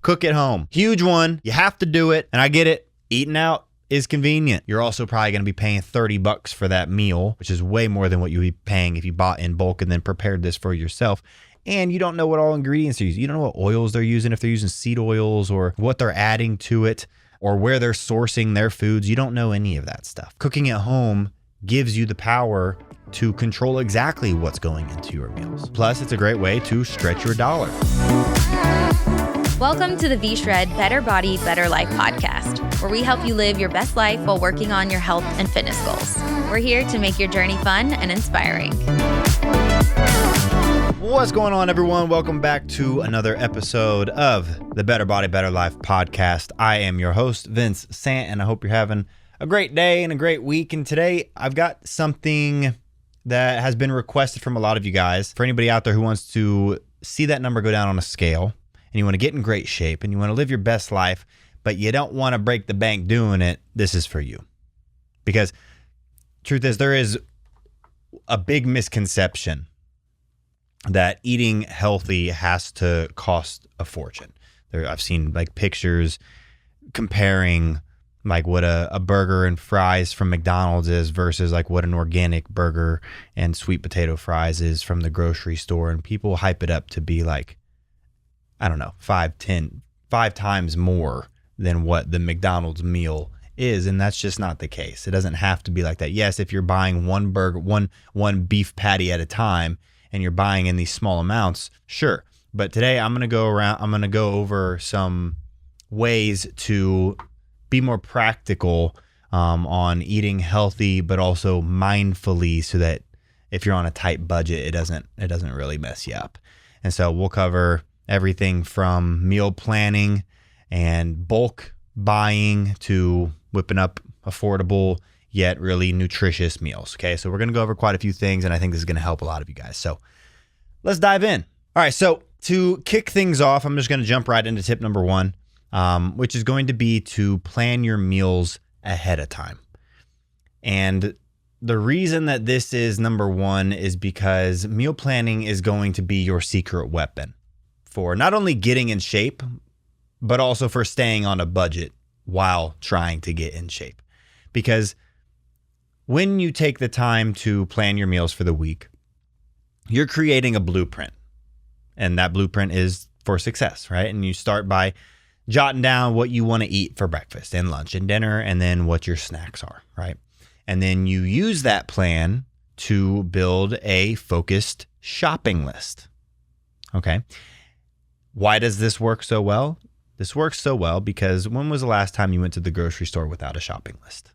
Cook at home. Huge one. You have to do it. And I get it. Eating out is convenient. You're also probably going to be paying $30 for that meal, which is way more than what you'd be paying if you bought in bulk and then prepared this for yourself. And you don't know what all ingredients are using. You don't know what oils they're using, if they're using seed oils or what they're adding to it or where they're sourcing their foods. You don't know any of that stuff. Cooking at home gives you the power to control exactly what's going into your meals. Plus, it's a great way to stretch your dollar. Welcome to the V-Shred Better Body, Better Life podcast, where we help you live your best life while working on your health and fitness goals. We're here to make your journey fun and inspiring. What's going on, everyone? Welcome back to another episode of the Better Body, Better Life podcast. I am your host, Vince Sant, and I hope you're having a great day and a great week. And today I've got something that has been requested from a lot of you guys. For anybody out there who wants to see that number go down on a scale, and you want to get in great shape, and you want to live your best life, but you don't want to break the bank doing it, this is for you. Because truth is, there is a big misconception that eating healthy has to cost a fortune. I've seen like pictures comparing like what a burger and fries from McDonald's is versus like what an organic burger and sweet potato fries is from the grocery store. And people hype it up to be like, I don't know, 5 times more than what the McDonald's meal is. And that's just not the case. It doesn't have to be like that. Yes, if you're buying one burger, one beef patty at a time, and you're buying in these small amounts, sure. But today I'm going to go over some ways to be more practical on eating healthy, but also mindfully, so that if you're on a tight budget, it doesn't really mess you up. And so we'll cover everything from meal planning and bulk buying to whipping up affordable yet really nutritious meals. Okay, so we're going to go over quite a few things, and I think this is going to help a lot of you guys. So let's dive in. All right, so to kick things off, I'm just going to jump right into tip number one, which is going to be to plan your meals ahead of time. And the reason that this is number one is because meal planning is going to be your secret weapon for not only getting in shape, but also for staying on a budget while trying to get in shape. Because when you take the time to plan your meals for the week, you're creating a blueprint. And that blueprint is for success, right? And you start by jotting down what you want to eat for breakfast and lunch and dinner, and then what your snacks are, right? And then you use that plan to build a focused shopping list. Okay. Why does this work so well? This works so well because when was the last time you went to the grocery store without a shopping list?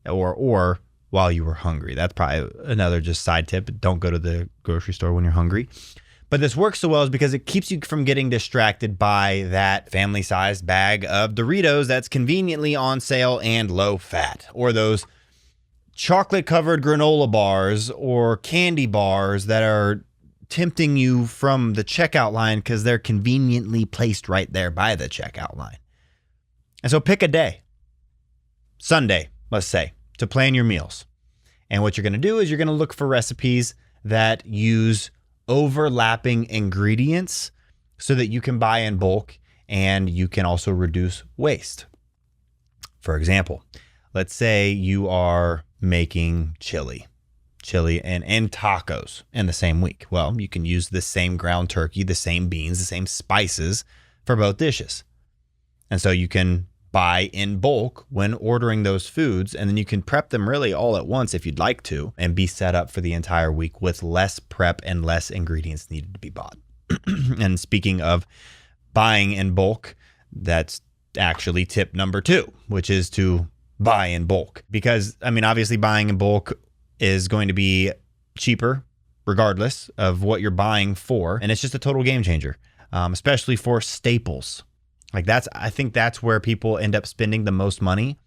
Or while you were hungry? That's probably another just side tip. Don't go to the grocery store when you're hungry. But this works so well is because it keeps you from getting distracted by that family-sized bag of Doritos that's conveniently on sale and low fat, or those chocolate-covered granola bars or candy bars that are tempting you from the checkout line because they're conveniently placed right there by the checkout line. And so pick a day, Sunday, let's say, to plan your meals. And what you're going to do is you're going to look for recipes that use overlapping ingredients so that you can buy in bulk and you can also reduce waste. For example, let's say you are making chili and tacos in the same week. Well, you can use the same ground turkey, the same beans, the same spices for both dishes. And so you can buy in bulk when ordering those foods, and then you can prep them really all at once if you'd like to, and be set up for the entire week with less prep and less ingredients needed to be bought. And speaking of buying in bulk, that's actually tip number 2, which is to buy in bulk. Because, I mean, obviously buying in bulk is going to be cheaper regardless of what you're buying for. And it's just a total game changer, especially for staples. Like I think that's where people end up spending the most money,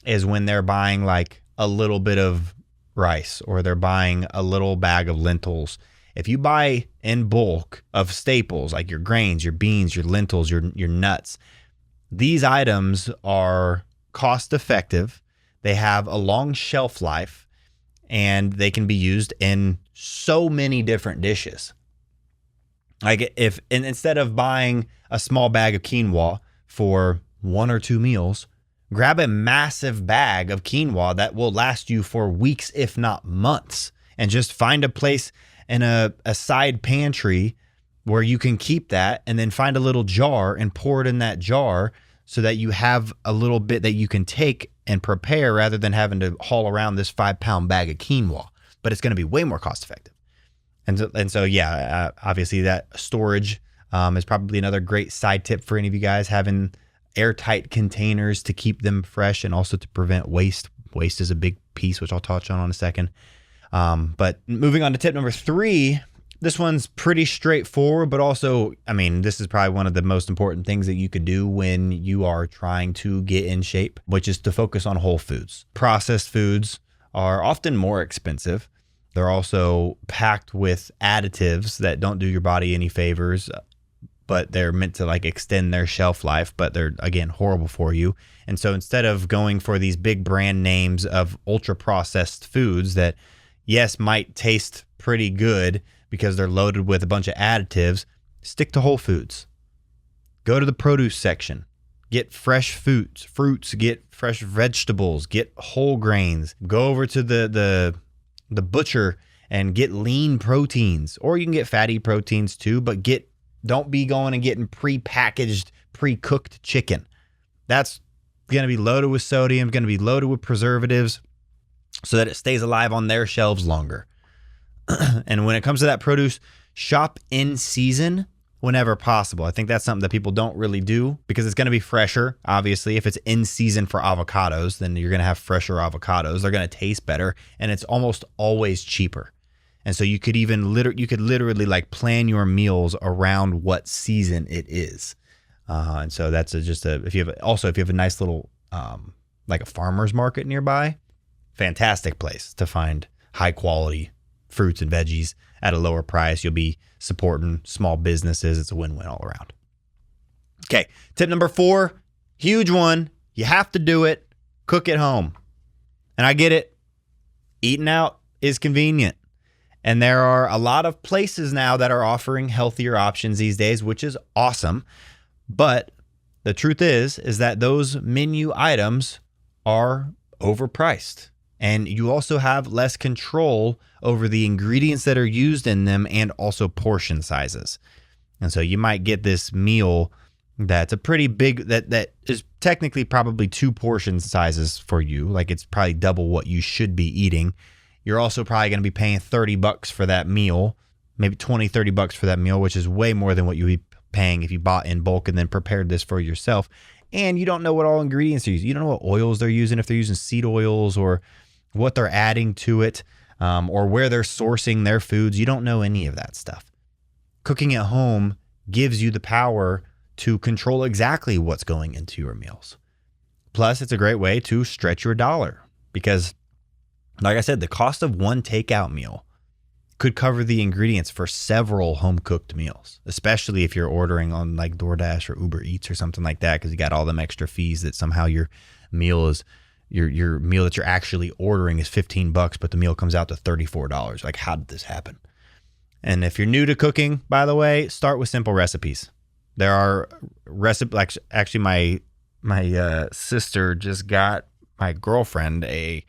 is when they're buying like a little bit of rice or they're buying a little bag of lentils. If you buy in bulk of staples like your grains, your beans, your lentils, your nuts, these items are cost effective. They have a long shelf life, and they can be used in so many different dishes. Like instead of buying a small bag of quinoa for 1 or 2 meals, grab a massive bag of quinoa that will last you for weeks, if not months, and just find a place in a side pantry where you can keep that, and then find a little jar and pour it in that jar so that you have a little bit that you can take and prepare rather than having to haul around this 5-pound bag of quinoa. But it's going to be way more cost effective. And so obviously that storage is probably another great side tip for any of you guys, having airtight containers to keep them fresh and also to prevent waste. Waste is a big piece, which I'll touch on in a second. But moving on to tip number 3, this one's pretty straightforward, but also, I mean, this is probably one of the most important things that you could do when you are trying to get in shape, which is to focus on whole foods. Processed foods are often more expensive. They're also packed with additives that don't do your body any favors, but they're meant to like extend their shelf life, but they're, again, horrible for you. And so instead of going for these big brand names of ultra processed foods that, yes, might taste pretty good because they're loaded with a bunch of additives, stick to whole foods. Go to the produce section. Get fresh fruits, get fresh vegetables, get whole grains. Go over to the butcher and get lean proteins, or you can get fatty proteins too, but don't be going and getting pre-packaged, pre-cooked chicken. That's going to be loaded with sodium, going to be loaded with preservatives so that it stays alive on their shelves longer. And when it comes to that produce, shop in season whenever possible. I think that's something that people don't really do because it's going to be fresher. Obviously, if it's in season for avocados, then you're going to have fresher avocados. They're going to taste better, and it's almost always cheaper. And so you could literally like plan your meals around what season it is. And so that's if you have a nice little like a farmer's market nearby, fantastic place to find high quality fruits and veggies at a lower price. You'll be supporting small businesses. It's a win-win all around. Okay, tip number 4, huge one. You have to do it. Cook at home. And I get it. Eating out is convenient. And there are a lot of places now that are offering healthier options these days, which is awesome. But the truth is that those menu items are overpriced. And you also have less control over the ingredients that are used in them and also portion sizes. And so you might get this meal that's a pretty big, that is technically probably 2 portion sizes for you. Like it's probably double what you should be eating. You're also probably going to be paying $30 for that meal, maybe $20-$30 for that meal, which is way more than what you'd be paying if you bought in bulk and then prepared this for yourself. And you don't know what all ingredients are using. You don't know what oils they're using, if they're using seed oils or what they're adding to it, or where they're sourcing their foods. You don't know any of that stuff. Cooking at home gives you the power to control exactly what's going into your meals. Plus, it's a great way to stretch your dollar because, like I said, the cost of one takeout meal could cover the ingredients for several home-cooked meals, especially if you're ordering on like DoorDash or Uber Eats or something like that, because you got all them extra fees that somehow your meal is your meal that you're actually ordering is $15, but the meal comes out to $34. Like, how did this happen? And if you're new to cooking, by the way, start with simple recipes. There are recipes. Actually, my sister just got my girlfriend a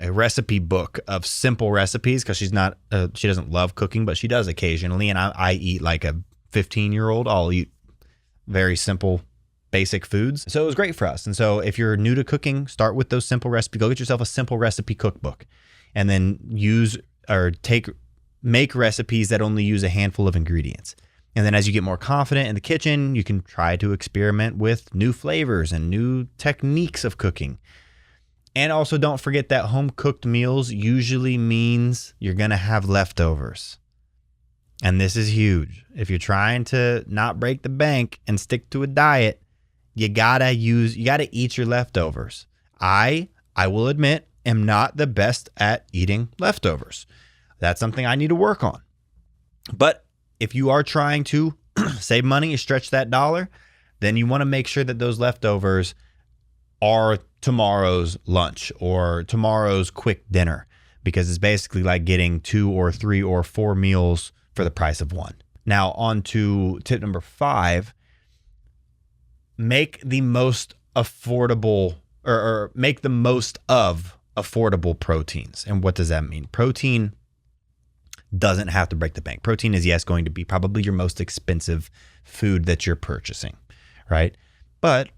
recipe book of simple recipes because she doesn't love cooking, but she does occasionally. And I eat like a 15-year-old. I'll eat very simple, basic foods. So it was great for us. And so if you're new to cooking, start with those simple recipes. Go get yourself a simple recipe cookbook and then make recipes that only use a handful of ingredients. And then as you get more confident in the kitchen, you can try to experiment with new flavors and new techniques of cooking. And also don't forget that home cooked meals usually means you're going to have leftovers. And this is huge. If you're trying to not break the bank and stick to a diet, you gotta eat your leftovers. I will admit, am not the best at eating leftovers. That's something I need to work on. But if you are trying to save money and stretch that dollar, then you want to make sure that those leftovers are tomorrow's lunch or tomorrow's quick dinner, because it's basically like getting 2 or 3 or 4 meals for the price of one. Now on to tip number 5, make the most affordable or make the most of affordable proteins. And what does that mean? Protein doesn't have to break the bank. Protein is, yes, going to be probably your most expensive food that you're purchasing, right? But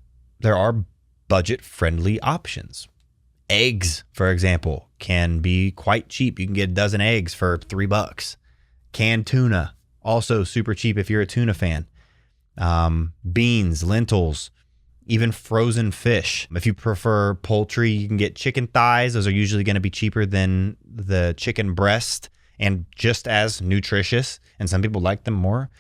there are budget-friendly options. Eggs, for example, can be quite cheap. You can get a dozen eggs for $3. Canned tuna, also super cheap if you're a tuna fan. Beans, lentils, even frozen fish. If you prefer poultry, you can get chicken thighs. Those are usually going to be cheaper than the chicken breast and just as nutritious. And some people like them more.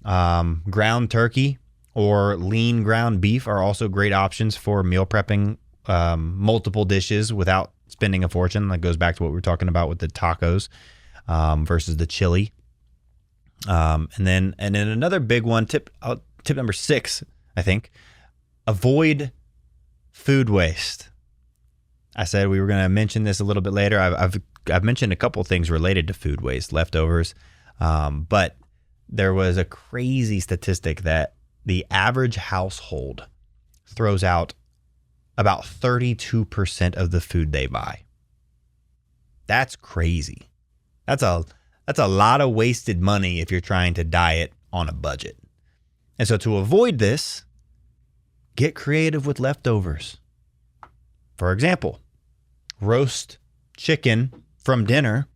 Ground turkey or lean ground beef are also great options for meal prepping multiple dishes without spending a fortune. That goes back to what we were talking about with the tacos versus the chili. And then another big one, tip number 6, I think, avoid food waste. I said we were going to mention this a little bit later. I've mentioned a couple things related to food waste, leftovers, but there was a crazy statistic that the average household throws out about 32% of the food they buy. That's crazy. That's a lot of wasted money if you're trying to diet on a budget. And so to avoid this, get creative with leftovers. For example, roast chicken from dinner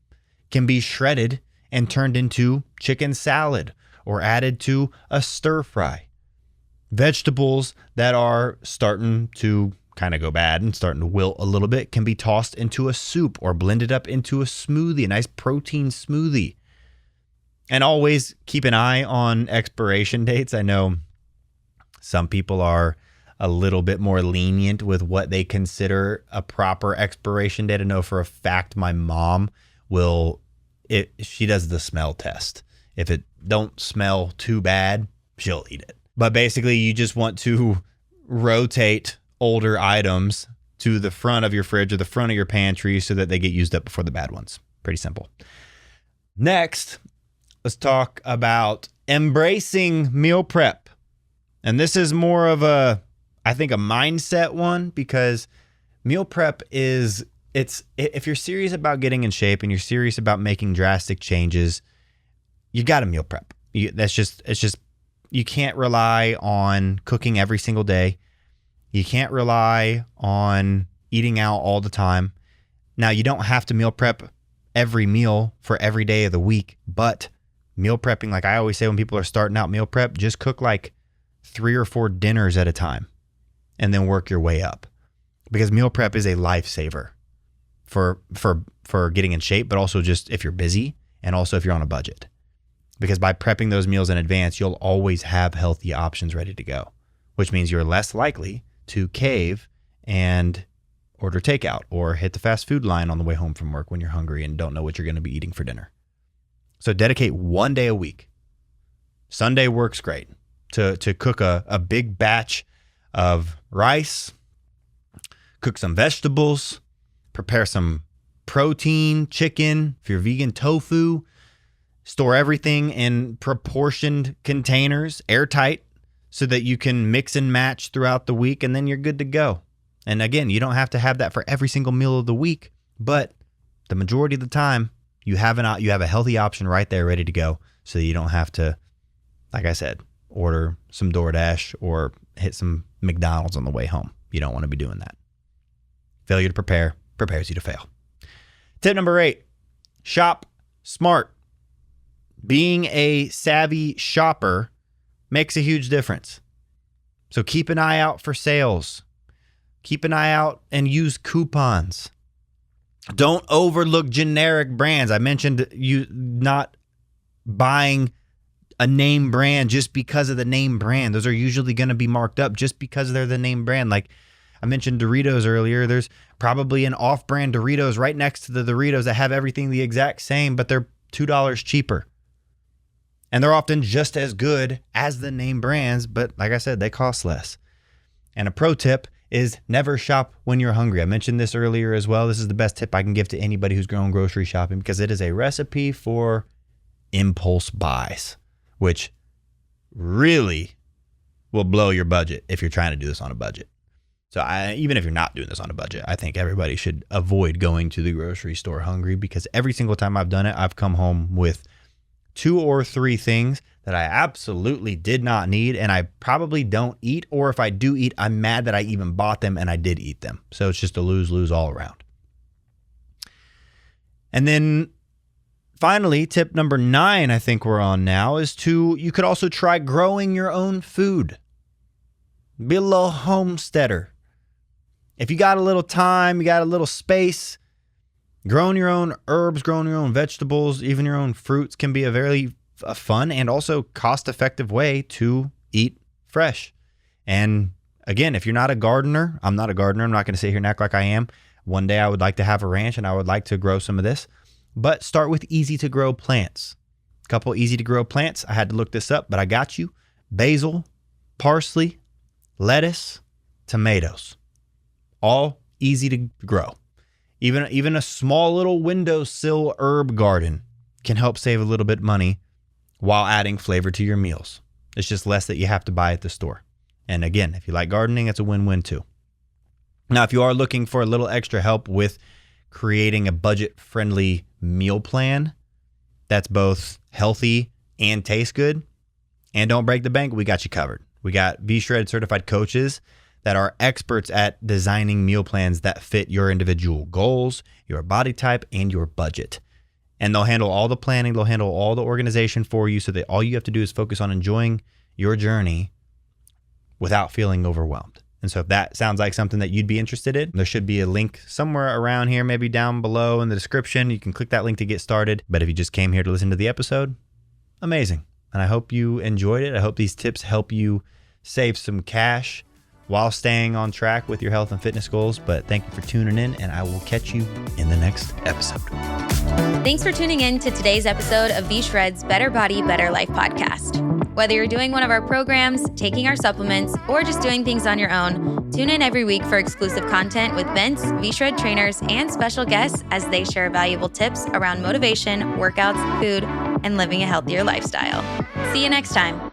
can be shredded and turned into chicken salad or added to a stir fry. Vegetables that are starting to kind of go bad and starting to wilt a little bit can be tossed into a soup or blended up into a smoothie, a nice protein smoothie. And always keep an eye on expiration dates. I know some people are a little bit more lenient with what they consider a proper expiration date. I know for a fact my mom she does the smell test. If it don't smell too bad, she'll eat it. But basically you just want to rotate older items to the front of your fridge or the front of your pantry so that they get used up before the bad ones. Pretty simple. Next, let's talk about embracing meal prep. And this is more of a mindset one, because meal prep if you're serious about getting in shape and you're serious about making drastic changes, you got to meal prep. You can't rely on cooking every single day. You can't rely on eating out all the time. Now, you don't have to meal prep every meal for every day of the week, but meal prepping, like I always say when people are starting out meal prep, just cook like 3 or 4 dinners at a time and then work your way up, because meal prep is a lifesaver for getting in shape, but also just if you're busy and also if you're on a budget, because by prepping those meals in advance, you'll always have healthy options ready to go, which means you're less likely to cave and order takeout or hit the fast food line on the way home from work when you're hungry and don't know what you're going to be eating for dinner. So dedicate 1 day a week. Sunday works great to cook a big batch of rice, cook some vegetables, prepare some protein, chicken, if you're vegan, tofu, store everything in proportioned containers, airtight, so that you can mix and match throughout the week, and then you're good to go. And again, you don't have to have that for every single meal of the week, but the majority of the time, you have a healthy option right there ready to go, so that you don't have to, like I said, order some DoorDash or hit some McDonald's on the way home. You don't want to be doing that. Failure to prepare prepares you to fail. Tip number 8, shop smart. Being a savvy shopper makes a huge difference. So keep an eye out for sales. Keep an eye out and use coupons. Don't overlook generic brands. I mentioned you not buying a name brand just because of the name brand. Those are usually going to be marked up just because they're the name brand. Like I mentioned Doritos earlier. There's probably an off-brand Doritos right next to the Doritos that have everything the exact same, but they're $2 cheaper. And they're often just as good as the name brands, but like I said, they cost less. And a pro tip is never shop when you're hungry. I mentioned this earlier as well. This is the best tip I can give to anybody who's going grocery shopping, because it is a recipe for impulse buys, which really will blow your budget if you're trying to do this on a budget. So even if you're not doing this on a budget, I think everybody should avoid going to the grocery store hungry, because every single time I've done it, I've come home with 2 or 3 things that I absolutely did not need, and I probably don't eat, or if I do eat, I'm mad that I even bought them and I did eat them. So it's just a lose-lose all around. And then finally, tip number 9, I think we're on now, is you could also try growing your own food. Be a little homesteader. If you got a little time, you got a little space, growing your own herbs, growing your own vegetables, even your own fruits can be a very fun and also cost-effective way to eat fresh. And again, if you're not a gardener, I'm not a gardener. I'm not going to sit here and act like I am. One day I would like to have a ranch and I would like to grow some of this. But start with easy-to-grow plants. A couple easy-to-grow plants. I had to look this up, but I got you. Basil, parsley, lettuce, tomatoes. All easy to grow. Even a small little windowsill herb garden can help save a little bit of money while adding flavor to your meals. It's just less that you have to buy at the store. And again, if you like gardening, it's a win-win too. Now, if you are looking for a little extra help with creating a budget-friendly meal plan that's both healthy and tastes good and don't break the bank, we got you covered. We got V-Shred certified coaches that are experts at designing meal plans that fit your individual goals, your body type, and your budget. And they'll handle all the planning, they'll handle all the organization for you, so that all you have to do is focus on enjoying your journey without feeling overwhelmed. And so if that sounds like something that you'd be interested in, there should be a link somewhere around here, maybe down below in the description. You can click that link to get started. But if you just came here to listen to the episode, amazing. And I hope you enjoyed it. I hope these tips help you save some cash while staying on track with your health and fitness goals. But thank you for tuning in, and I will catch you in the next episode. Thanks for tuning in to today's episode of V-Shred's Better Body, Better Life podcast. Whether you're doing one of our programs, taking our supplements, or just doing things on your own, tune in every week for exclusive content with Vince, V-Shred trainers, and special guests as they share valuable tips around motivation, workouts, food, and living a healthier lifestyle. See you next time.